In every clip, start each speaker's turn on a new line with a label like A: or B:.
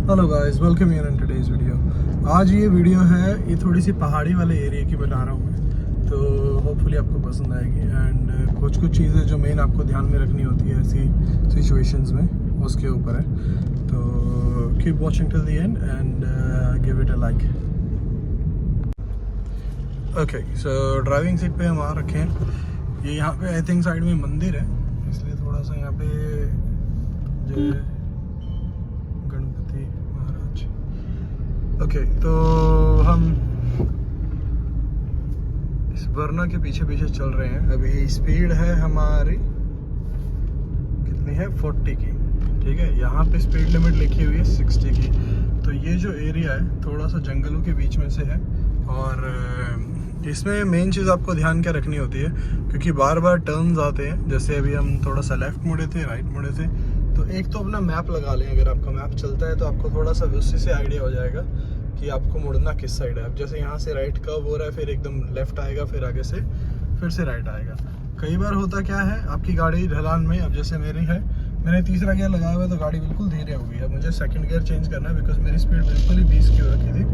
A: Hello guys, welcome in today's video. आज ये video है, ये थोड़ी सी पहाड़ी वाले एरिया की बना रहा हूँ मैं, तो होपफुली आपको पसंद आएगी। एंड कुछ चीज़ें जो मेन आपको ध्यान में रखनी होती है ऐसी सिचुएशंस में, उसके ऊपर है। तो keep watching till the end and give it a like. Okay, so driving seat पे हम आ रखे हैं। ये यहाँ पे आई थिंक साइड में मंदिर है, इसलिए थोड़ा सा यहाँ पे जो गणपति महाराज। ओके, तो हम इस वरना के पीछे पीछे चल रहे हैं। अभी स्पीड है हमारी कितनी है, 40 की। ठीक है, यहाँ पे स्पीड लिमिट लिखी हुई है 60 की। तो ये जो एरिया है थोड़ा सा जंगलों के बीच में से है, और इसमें मेन चीज़ आपको ध्यान क्या रखनी होती है, क्योंकि बार बार टर्न्स आते हैं। जैसे अभी हम थोड़ा सा लेफ्ट मुड़े थे, राइट मुड़े थे, तो एक तो अपना मैप लगा लें। अगर आपका मैप चलता है तो आपको थोड़ा सा उसी से आइडिया हो जाएगा कि आपको मुड़ना किस साइड है। अब जैसे यहाँ से राइट कर्व हो रहा है, फिर एकदम लेफ्ट आएगा, फिर आगे से फिर से राइट आएगा। कई बार होता क्या है, आपकी गाड़ी ढलान में, अब जैसे मेरी है, मैंने तीसरा गियर लगाया हुआ है तो गाड़ी बिल्कुल धीरे हो गई। अब मुझे सेकंड गियर चेंज करना है, बिकॉज मेरी स्पीड बिल्कुल ही 20 की हो रखी थी,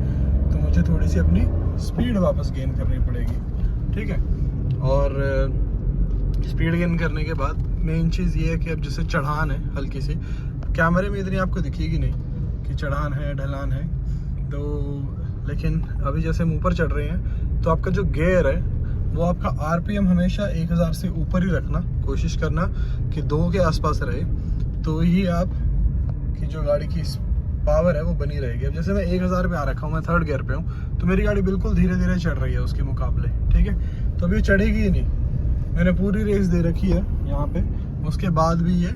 A: तो मुझे थोड़ी सी अपनी स्पीड वापस गेन करनी पड़ेगी। ठीक है, और स्पीड गेन करने के बाद मेन चीज़ ये है कि अब जैसे चढ़ान है हल्की सी, कैमरे में इतनी आपको दिखेगी नहीं कि चढ़ान है ढलान है, तो लेकिन अभी जैसे हम ऊपर चढ़ रहे हैं तो आपका जो गियर है वो आपका आरपीएम हमेशा 1000 से ऊपर ही रखना, कोशिश करना कि 2 के आसपास रहे, तो ही आप की जो गाड़ी की पावर है वो बनी रहेगी। अब जैसे मैं 1000 पे आ रखा हूँ, मैं थर्ड गियर पे हूँ, तो मेरी गाड़ी बिल्कुल धीरे धीरे चढ़ रही है उसके मुकाबले। ठीक है, तो अभी चढ़ेगी ही नहीं, मैंने पूरी रेस दे रखी है यहाँ पे, उसके बाद भी ये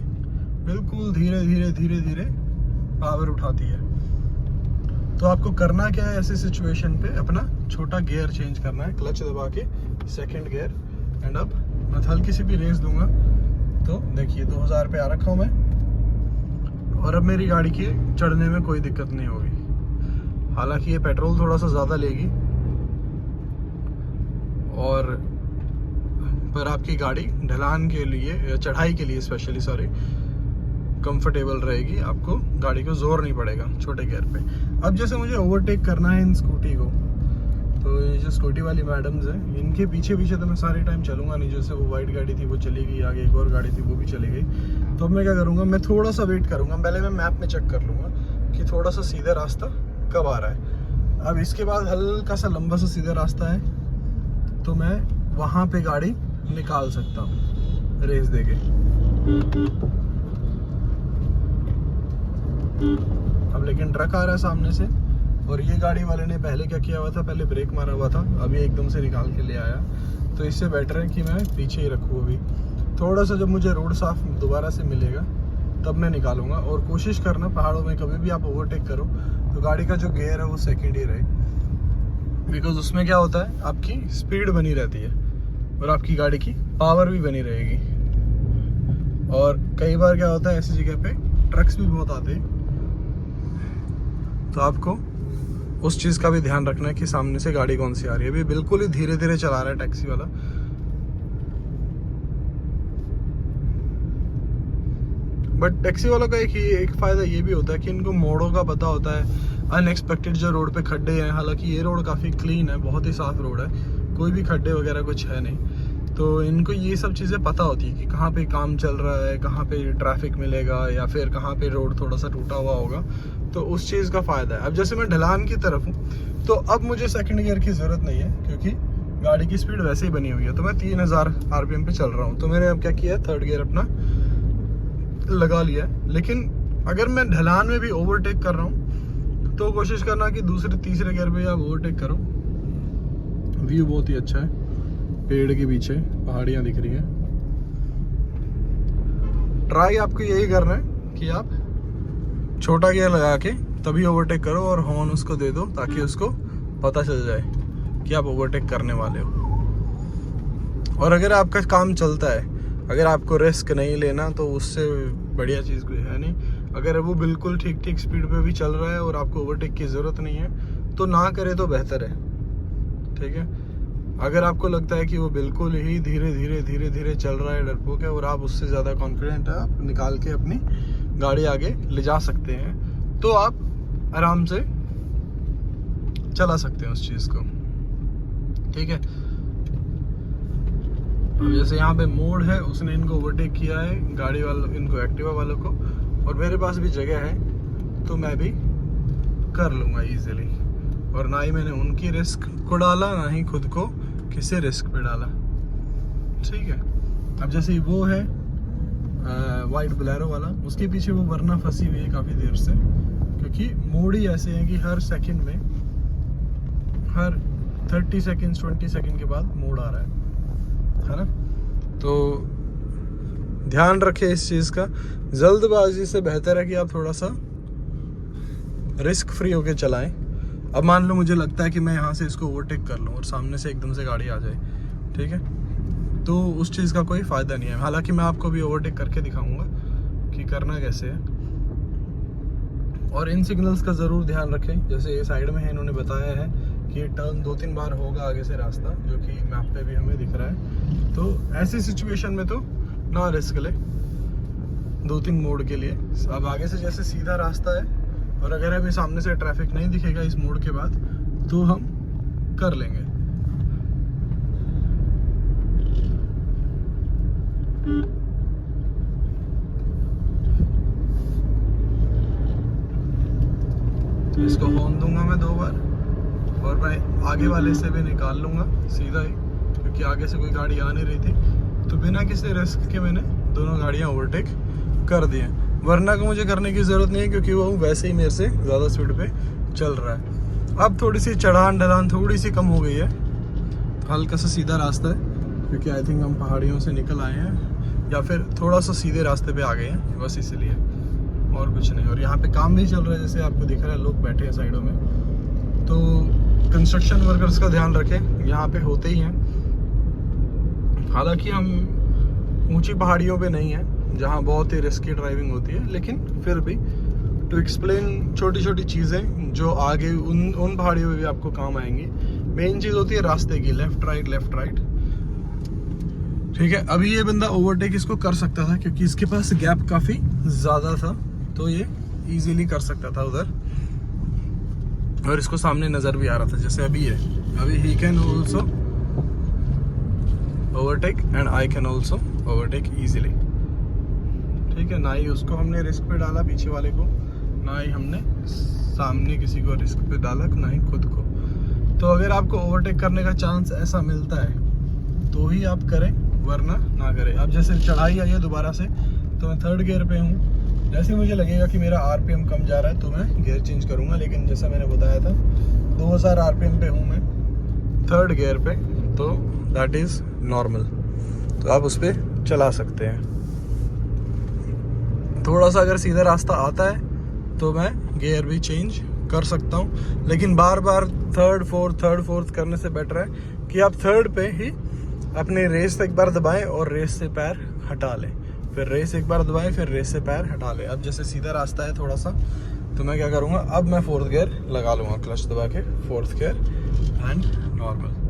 A: बिल्कुल धीरे धीरे धीरे धीरे पावर उठाती है। तो आपको करना क्या है ऐसी सिचुएशन पे, अपना छोटा गियर चेंज करना है, क्लच दबा के सेकंड गियर। एंड अब मैं हल्की सी भी रेस दूंगा तो देखिए 2000 पे आ रखा हूँ मैं, और अब मेरी गाड़ी के चढ़ने में कोई दिक्कत नहीं होगी। हालांकि ये पेट्रोल थोड़ा सा ज़्यादा लेगी, और पर आपकी गाड़ी ढलान के लिए, चढ़ाई के लिए स्पेशली कंफर्टेबल रहेगी। आपको गाड़ी को जोर नहीं पड़ेगा छोटे गियर पे। अब जैसे मुझे ओवरटेक करना है इन स्कूटी को, तो ये जो स्कूटी वाली मैडम्स हैं, इनके पीछे पीछे तो मैं सारे टाइम चलूंगा नहीं। जैसे वो वाइट गाड़ी थी वो चली गई, आगे एक और गाड़ी थी वो भी चली गई, तो अब मैं क्या करूँगा, मैं थोड़ा सा वेट करूँगा। पहले मैं मैप में चेक कर लूँगा कि थोड़ा सा सीधा रास्ता कब आ रहा है। अब इसके बाद हल्का सा लंबा सा सीधा रास्ता है, तो मैं वहाँ पे गाड़ी निकाल सकता हूँ रेस देके। अब लेकिन ट्रक आ रहा है सामने से, और ये गाड़ी वाले ने पहले क्या किया हुआ था, पहले ब्रेक मारा हुआ था, अभी एकदम से निकाल के ले आया। तो इससे बेटर है कि मैं पीछे ही रखूँ। अभी थोड़ा सा जब मुझे रोड साफ दोबारा से मिलेगा तब मैं निकालूंगा। और कोशिश करना पहाड़ों में कभी भी आप ओवरटेक करो तो गाड़ी का जो गियर है वो सेकेंड ही रहे, बिकॉज उसमें क्या होता है, आपकी स्पीड बनी रहती है और आपकी गाड़ी की पावर भी बनी रहेगी। और कई बार क्या होता है, ऐसी जगह पे ट्रक्स भी बहुत आते हैं, तो आपको उस चीज़ का भी ध्यान रखना है कि सामने से गाड़ी कौन सी आ रही है। अभी बिल्कुल ही धीरे धीरे चला रहा है टैक्सी वाला। बट टैक्सी वालों का एक फ़ायदा ये भी होता है कि इनको मोड़ों का पता होता है, अनएक्सपेक्टेड जो रोड पे खड्डे हैं। हालांकि ये रोड काफ़ी क्लीन है, बहुत ही साफ रोड है, कोई भी खड्डे वगैरह कुछ है नहीं, तो इनको ये सब चीज़ें पता होती है कि कहाँ पे काम चल रहा है, कहाँ पे ट्रैफिक मिलेगा, या फिर कहाँ पे रोड थोड़ा सा टूटा हुआ होगा, तो उस चीज़ का फ़ायदा है। अब जैसे मैं ढलान की तरफ हूँ, तो अब मुझे सेकंड गियर की ज़रूरत नहीं है, क्योंकि गाड़ी की स्पीड वैसे ही बनी हुई है। तो मैं 3000 आरपीएम पे चल रहा हूँ, तो मैंने अब क्या किया, थर्ड गियर अपना लगा लिया है। लेकिन अगर मैं ढलान में भी ओवरटेक कर रहा हूँ तो कोशिश करना कि दूसरे तीसरे गियर पे आप ओवरटेक करो। व्यू बहुत ही अच्छा है, पेड़ के पीछे पहाड़ियाँ दिख रही हैं। ट्राई आपको यही करना है कि आप छोटा गियर लगा के तभी ओवरटेक करो, और हॉर्न उसको दे दो ताकि उसको पता चल जाए कि आप ओवरटेक करने वाले हो। और अगर आपका काम चलता है, अगर आपको रिस्क नहीं लेना, तो उससे बढ़िया चीज़ कोई है नहीं। अगर वो बिल्कुल ठीक स्पीड पे भी चल रहा है और आपको ओवरटेक की ज़रूरत नहीं है, तो ना करे तो बेहतर है। ठीक है, अगर आपको लगता है कि वो बिल्कुल ही धीरे धीरे चल रहा है, डरपोक है, और आप उससे ज़्यादा कॉन्फिडेंट है, आप निकाल के अपनी गाड़ी आगे ले जा सकते हैं, तो आप आराम से चला सकते हैं उस चीज़ को, ठीक है। अब जैसे यहाँ पे मोड़ है, उसने इनको ओवरटेक किया है गाड़ी वालों, इनको एक्टिवा वालों को, और मेरे पास भी जगह है तो मैं भी कर लूँगा इजीली। और ना ही मैंने उनकी रिस्क को डाला, ना ही खुद को किसी रिस्क पे डाला, ठीक है। अब जैसे वो है वाइट बोलेरो वाला, उसके पीछे वो वरना फंसी हुई है काफ़ी देर से, क्योंकि मोड़ ही ऐसे हैं कि हर सेकंड में, हर 30 सेकंड 20 सेकंड के बाद मोड़ आ रहा है ना। तो ध्यान रखें इस चीज़ का। जल्दबाजी से बेहतर है कि आप थोड़ा सा रिस्क फ्री होके चलाएं। अब मान लो मुझे लगता है कि मैं यहाँ से इसको ओवरटेक कर लूँ और सामने से एकदम से गाड़ी आ जाए, ठीक है, तो उस चीज़ का कोई फ़ायदा नहीं है। हालांकि मैं आपको भी ओवरटेक करके दिखाऊंगा कि करना कैसे है। और इन सिग्नल्स का ज़रूर ध्यान रखें। जैसे ये साइड में है, इन्होंने बताया है कि ये टर्न 2-3 बार होगा आगे से रास्ता, जो कि मैप पे भी हमें दिख रहा है। तो ऐसी सिचुएशन में तो ना रिस्क ले 2-3 मोड़ के लिए। अब आगे से जैसे सीधा रास्ता है, और अगर हमें सामने से ट्रैफिक नहीं दिखेगा इस मोड़ के बाद, तो हम कर लेंगे। इसको हॉर्न दूंगा मैं 2 बार, और मैं आगे वाले से भी निकाल लूंगा सीधा ही, क्योंकि आगे से कोई गाड़ी आ नहीं रही थी। तो बिना किसी रिस्क के मैंने दोनों गाड़ियां ओवरटेक कर दी हैं। वरना को मुझे करने की ज़रूरत नहीं है, क्योंकि वो वैसे ही मेरे से ज़्यादा स्पीड पे चल रहा है। अब थोड़ी सी चढ़ान ढलान थोड़ी सी कम हो गई है, हल्का सा सीधा रास्ता है, क्योंकि आई थिंक हम पहाड़ियों से निकल आए हैं, या फिर थोड़ा सा सीधे रास्ते पे आ गए हैं, बस इसलिए, और कुछ नहीं। और यहाँ पे काम भी चल रहा है, जैसे आपको दिख रहा है, लोग बैठे हैं साइडों में। तो कंस्ट्रक्शन वर्कर्स का ध्यान रखें, यहाँ पे होते ही हैं। हालांकि हम ऊंची पहाड़ियों पे नहीं हैं जहाँ बहुत ही रिस्की ड्राइविंग होती है, लेकिन फिर भी टू एक्सप्लेन छोटी छोटी चीज़ें जो आगे उन पहाड़ियों में भी आपको काम आएंगी। मेन चीज़ होती है रास्ते की, लेफ्ट राइट, ठीक है। अभी ये बंदा ओवरटेक इसको कर सकता था, क्योंकि इसके पास गैप काफ़ी ज़्यादा था, तो ये इजीली कर सकता था उधर, और इसको सामने नज़र भी आ रहा था। जैसे अभी है, अभी he can also overtake and I can also overtake easily, ठीक है। ना ही उसको हमने रिस्क पे डाला पीछे वाले को, ना ही हमने सामने किसी को रिस्क पे डाला, ना ही खुद को। तो अगर आपको ओवरटेक करने का चांस ऐसा मिलता है तो ही आप करें, वरना ना करें। अब जैसे चढ़ाई आई है दोबारा से, तो मैं 3rd गियर पे हूँ। जैसे मुझे लगेगा कि मेरा आरपीएम कम जा रहा है तो मैं गियर चेंज करूँगा, लेकिन जैसा मैंने बताया था 2000 आरपीएम पे हूँ मैं 3rd गियर पे, तो दैट इज़ नॉर्मल, तो आप उस पर चला सकते हैं। थोड़ा सा अगर सीधा रास्ता आता है तो मैं गियर भी चेंज कर सकता हूँ, लेकिन बार बार 3rd 4th करने से बेटर है कि आप 3rd पे ही अपने रेस एक बार दबाएं और रेस से पैर हटा लें, फिर रेस एक बार दबाएं, फिर रेस से पैर हटा लें। अब जैसे सीधा रास्ता है थोड़ा सा, तो मैं क्या करूँगा, अब मैं 4th गियर लगा लूँगा, क्लच दबा के 4th गियर एंड नॉर्मल।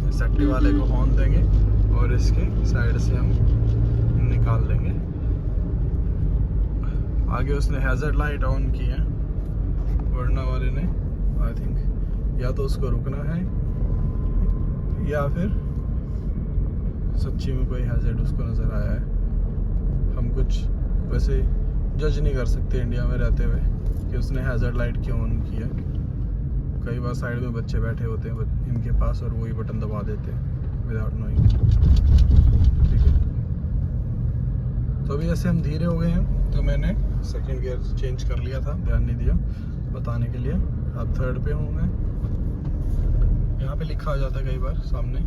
A: इस एक्टिव वाले को हॉर्न देंगे और इसके साइड से हम निकाल देंगे। आगे उसने हैजर्ड लाइट ऑन की है, वरना वाले ने आई थिंक या तो उसको रुकना है, या फिर सच्ची में कोई हैजर्ड उसको नज़र आया है। हम कुछ वैसे जज नहीं कर सकते इंडिया में रहते हुए कि उसने हैजर्ड लाइट क्यों ऑन किया। कई बार साइड में बच्चे बैठे होते हैं इनके पास, और वही बटन दबा देते हैं विदाउट नोइंग, ठीक है। तो अभी जैसे हम धीरे हो गए हैं, तो मैंने 2nd गियर चेंज कर लिया था, ध्यान नहीं दिया बताने के लिए। अब 3rd पे हूँ मैं। यहाँ पे लिखा हो जाता है कई बार सामने,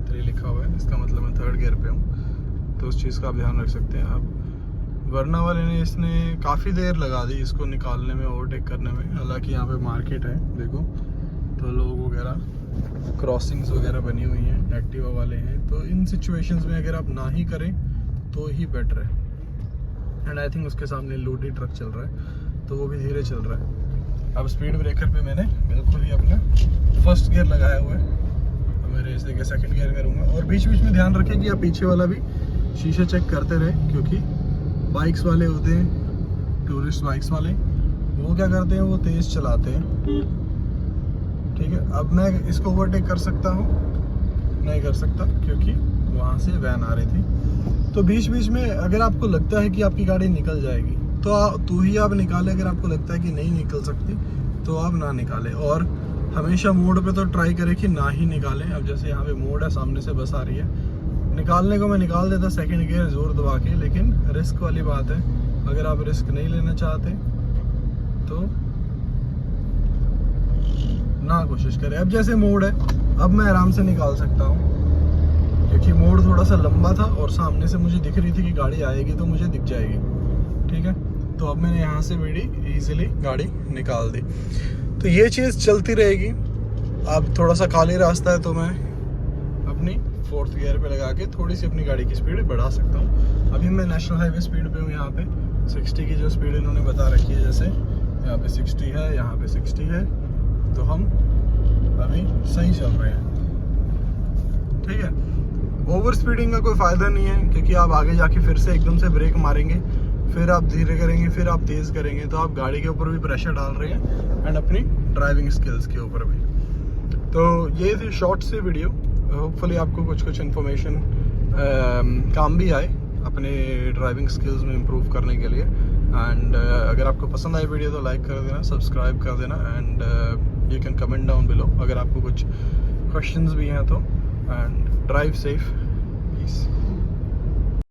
A: 3 लिखा हुआ है, इसका मतलब मैं 3rd गियर पे हूँ, तो उस चीज़ का आप ध्यान रख सकते हैं। अब वरना वाले ने इसने काफ़ी देर लगा दी इसको निकालने में, ओवरटेक करने में। हालांकि यहाँ पे मार्केट है देखो, तो लोग वगैरह क्रॉसिंग्स वगैरह बनी हुई हैं, एक्टिवा वाले हैं, तो इन सिचुएशंस में अगर आप ना ही करें तो ही बेटर है। एंड आई थिंक उसके सामने लोडी ट्रक चल रहा है, तो वो भी धीरे चल रहा है। अब स्पीड ब्रेकर पे मैंने बिल्कुल ही अपना 1st गियर लगाया हुआ है, अब मैं रेस देके 2nd गियर करूँगा। और बीच बीच में ध्यान रखें कि आप पीछे वाला भी शीशे चेक करते रहे, क्योंकि बाइक्स वाले होते हैं, टूरिस्ट बाइक्स वाले, वो क्या करते हैं, वो तेज़ चलाते हैं। ठीक है, अब मैं इसको ओवरटेक कर सकता हूँ? नहीं कर सकता, क्योंकि वहाँ से वैन आ रही थी। तो बीच बीच में अगर आपको लगता है कि आपकी गाड़ी निकल जाएगी तो ही आप निकालें। अगर आपको लगता है कि नहीं निकल सकती तो आप ना निकालें। और हमेशा मोड पे तो ट्राई करें कि ना ही निकालें। अब जैसे यहाँ पे मोड है, सामने से बस आ रही है, निकालने को मैं निकाल देता सेकंड गियर जोर दबा के, लेकिन रिस्क वाली बात है। अगर आप रिस्क नहीं लेना चाहते तो ना कोशिश करें। अब जैसे मोड है, अब मैं आराम से निकाल सकता हूँ, क्योंकि मोड़ थोड़ा सा लंबा था और सामने से मुझे दिख रही थी कि गाड़ी आएगी तो मुझे दिख जाएगी। ठीक है, तो अब मैंने यहाँ से बड़ी इजीली गाड़ी निकाल दी। तो ये चीज़ चलती रहेगी। अब थोड़ा सा खाली रास्ता है तो मैं अपनी 4th गियर पे लगा के थोड़ी सी अपनी गाड़ी की स्पीड बढ़ा सकता हूँ। अभी मैं नेशनल हाईवे स्पीड पे हूँ। यहाँ पे 60 की जो स्पीड इन्होंने बता रखी है, जैसे यहाँ पे 60 है, यहाँ पे 60 है, तो हम अभी सही चल रहे हैं। ठीक है, ओवर स्पीडिंग का कोई फ़ायदा नहीं है, क्योंकि आप आगे जाके फिर से एकदम से ब्रेक मारेंगे, फिर आप धीरे करेंगे, फिर आप तेज़ करेंगे, तो आप गाड़ी के ऊपर भी प्रेशर डाल रहे हैं एंड अपनी ड्राइविंग स्किल्स के ऊपर भी। तो ये थी शॉर्ट सी वीडियो। होपफुली आपको कुछ इन्फॉर्मेशन काम भी आए अपने ड्राइविंग स्किल्स में इम्प्रूव करने के लिए। एंड अगर आपको पसंद आई वीडियो तो लाइक कर देना, सब्सक्राइब कर देना, and you can comment down below अगर आपको कुछ क्वेश्चंस भी हैं तो। And drive safe, piece.